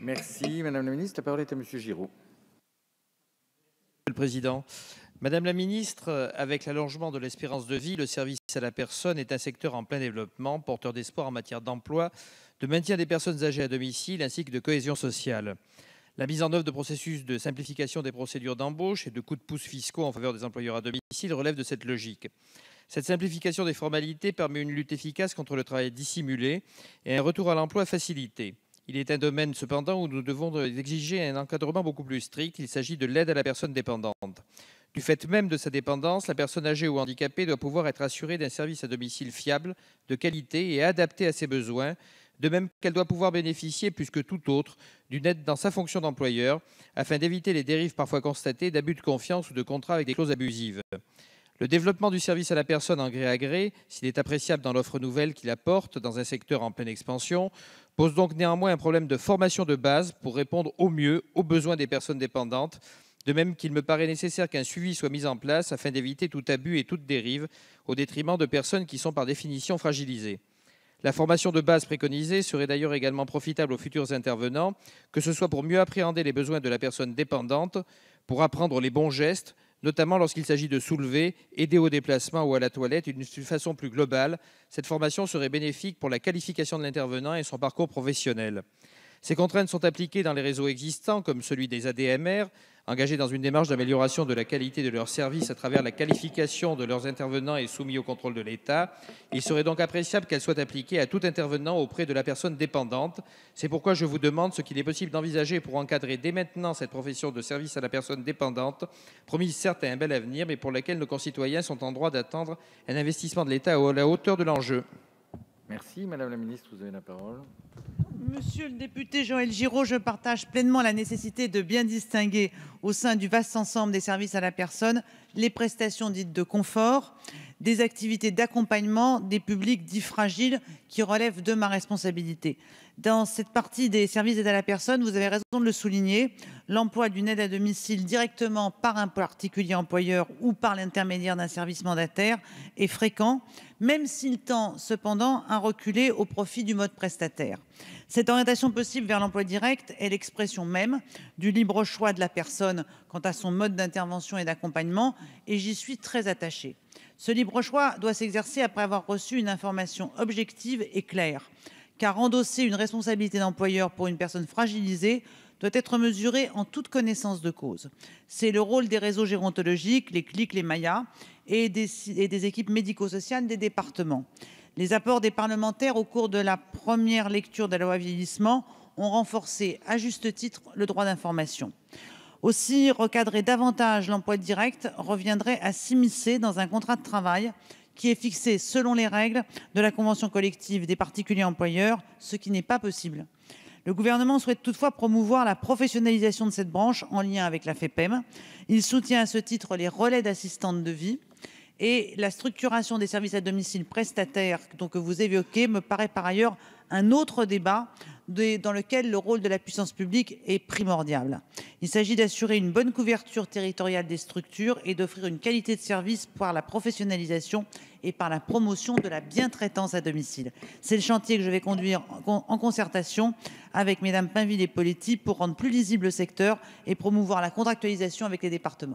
Merci Madame la Ministre. La parole est à Monsieur Giraud. Monsieur le président, Madame la ministre, avec l'allongement de l'espérance de vie, le service à la personne est un secteur en plein développement, porteur d'espoir en matière d'emploi, de maintien des personnes âgées à domicile ainsi que de cohésion sociale. La mise en œuvre de processus de simplification des procédures d'embauche et de coups de pouce fiscaux en faveur des employeurs à domicile relève de cette logique. Cette simplification des formalités permet une lutte efficace contre le travail dissimulé et un retour à l'emploi facilité. Il est un domaine cependant où nous devons exiger un encadrement beaucoup plus strict. Il s'agit de l'aide à la personne dépendante. Du fait même de sa dépendance, la personne âgée ou handicapée doit pouvoir être assurée d'un service à domicile fiable, de qualité et adapté à ses besoins, de même qu'elle doit pouvoir bénéficier, plus que tout autre, d'une aide dans sa fonction d'employeur, afin d'éviter les dérives parfois constatées d'abus de confiance ou de contrats avec des clauses abusives. Le développement du service à la personne en gré à gré, s'il est appréciable dans l'offre nouvelle qu'il apporte dans un secteur en pleine expansion, pose donc néanmoins un problème de formation de base pour répondre au mieux aux besoins des personnes dépendantes, de même qu'il me paraît nécessaire qu'un suivi soit mis en place afin d'éviter tout abus et toute dérive au détriment de personnes qui sont par définition fragilisées. La formation de base préconisée serait d'ailleurs également profitable aux futurs intervenants, que ce soit pour mieux appréhender les besoins de la personne dépendante, pour apprendre les bons gestes, notamment lorsqu'il s'agit de soulever, aider au déplacement ou à la toilette. D'une façon plus globale, cette formation serait bénéfique pour la qualification de l'intervenant et son parcours professionnel. Ces contraintes sont appliquées dans les réseaux existants, comme celui des ADMR, engagés dans une démarche d'amélioration de la qualité de leurs services à travers la qualification de leurs intervenants et soumis au contrôle de l'État. Il serait donc appréciable qu'elles soient appliquées à tout intervenant auprès de la personne dépendante. C'est pourquoi je vous demande ce qu'il est possible d'envisager pour encadrer dès maintenant cette profession de service à la personne dépendante, promise certes à un bel avenir, mais pour laquelle nos concitoyens sont en droit d'attendre un investissement de l'État à la hauteur de l'enjeu. Merci Madame la Ministre, vous avez la parole. Monsieur le député Joël Giraud, je partage pleinement la nécessité de bien distinguer au sein du vaste ensemble des services à la personne les prestations dites de confort des activités d'accompagnement des publics dits fragiles qui relèvent de ma responsabilité. Dans cette partie des services d'aide à la personne, vous avez raison de le souligner, l'emploi d'une aide à domicile directement par un particulier employeur ou par l'intermédiaire d'un service mandataire est fréquent, même s'il tend cependant à reculer au profit du mode prestataire. Cette orientation possible vers l'emploi direct est l'expression même du libre choix de la personne quant à son mode d'intervention et d'accompagnement, et j'y suis très attachée. Ce libre choix doit s'exercer après avoir reçu une information objective et claire, car endosser une responsabilité d'employeur pour une personne fragilisée doit être mesuré en toute connaissance de cause. C'est le rôle des réseaux gérontologiques, les CLIC, les MAIA et des équipes médico-sociales des départements. Les apports des parlementaires au cours de la première lecture de la loi vieillissement ont renforcé à juste titre le droit d'information. Aussi, recadrer davantage l'emploi direct reviendrait à s'immiscer dans un contrat de travail qui est fixé selon les règles de la convention collective des particuliers employeurs, ce qui n'est pas possible. Le gouvernement souhaite toutefois promouvoir la professionnalisation de cette branche en lien avec la FEPEM. Il soutient à ce titre les relais d'assistantes de vie et la structuration des services à domicile prestataires que vous évoquez me paraît par ailleurs un autre débat dans lequel le rôle de la puissance publique est primordial. Il s'agit d'assurer une bonne couverture territoriale des structures et d'offrir une qualité de service par la professionnalisation et par la promotion de la bientraitance à domicile. C'est le chantier que je vais conduire en concertation avec Mesdames Pinville et Poletti pour rendre plus lisible le secteur et promouvoir la contractualisation avec les départements.